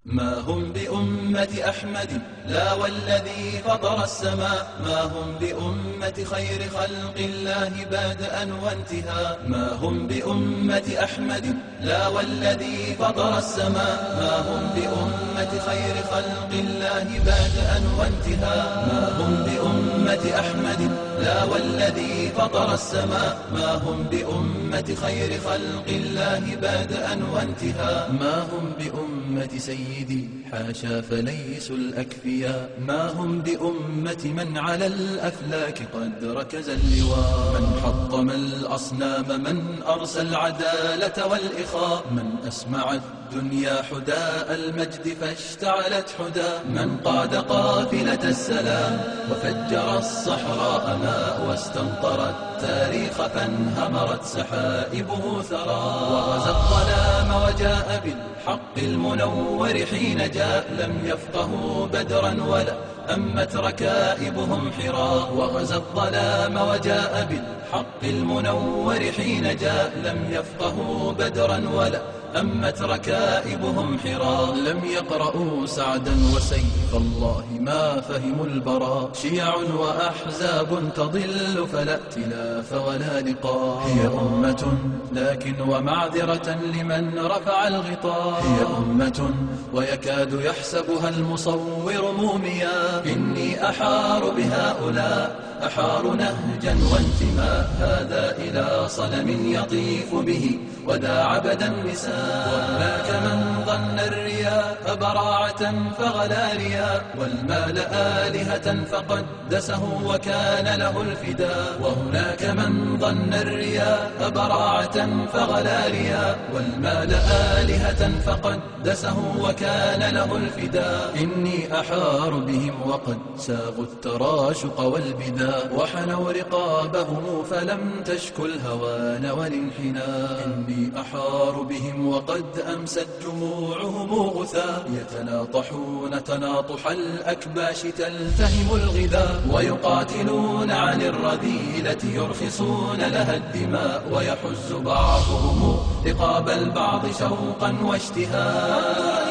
ما هم بأمة أحمد لا والذي فطر السماء، ما هم بأمة خير خلق الله بدءا وانتهاء. ما هم بأمة أحمد لا والذي فطر السماء، ما هم بأمة خير خلق الله بدءا وانتهاء. ما هم بأمة أحمد لا والذي فطر السماء، ما هم بأمة خير خلق الله بدءا وانتهاء. ما هم بأمة سيدي حاشا فليسوا الأكفياء، ما هم بأمة من على الأفلاك قد ركز اللواء. من حطم الأصنام، من أرسى العدالة والإخاء، من أسمع الدنيا حداء المجد فاشتعلت حدا، من قاد قافلة السلام وفجر الصحراء ماء، واستمطر التاريخ فانهمرت سحائبه ثرى. وغزا الظلام وجاء بالحق المنور حين جاء، لم يفقهوا بدرا ولا أمت ركائبهم حرا. وغزا الظلام وجاء بالحق المنور حين جاء، لم يفقهوا بدرا ولا أمت ركائبهم حرا. لم يقرأوا سعدا وسيف الله ما فهموا البراء، شيع وأحزاب تضل فلا ائتلاف ولا لقاء. هي أمة لكن ومعذرة لمن رفع الغطاء، هي أمة ويكاد يحسبها المصور موميا. إني أحار بهؤلاء أحار نهجا وانتماء، هذا إلى صنم يطيف به ودا عبد النساء. وهناك من ظن الرياء براعة فغلا رياء، والمال آلهة فقدسه وكان له الفداء. وهناك من ظن الرياء براعة فغلا رياء، والمال آلهة فقدسه وكان له الفداء. إني أحار بهم وقد ساغوا التراشق والبداء، وحنوا رقابهم فلم تشكو الهوان والانحناء. إني أحار بهم وقد أمست جموعهم غثاء، يتناطحون تناطح الأكباش تلتهم الغذاء. ويقاتلون عن الرذيلة يرخصون لها الدماء، ويحز بعضهم رقاب البعض شوقا واشتهاء.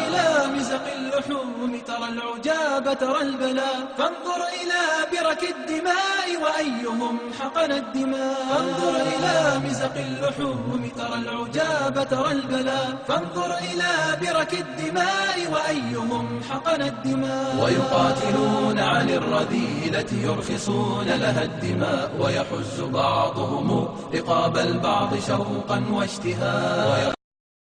إلى مزق اللحوم ترى العجاب ترى البلاء، فانظر إلى برك الدماء وأيهم حقن الدماء. فانظر إلى مزق اللحوم ترى العجاب ترى البلاء، فانظر إلى برك الدماء وأيهم حقن الدماء. ويقاتلون عن الرذيلة يرخصون لها الدماء، ويحز بعضهم رقاب البعض شوقا واشتهاء.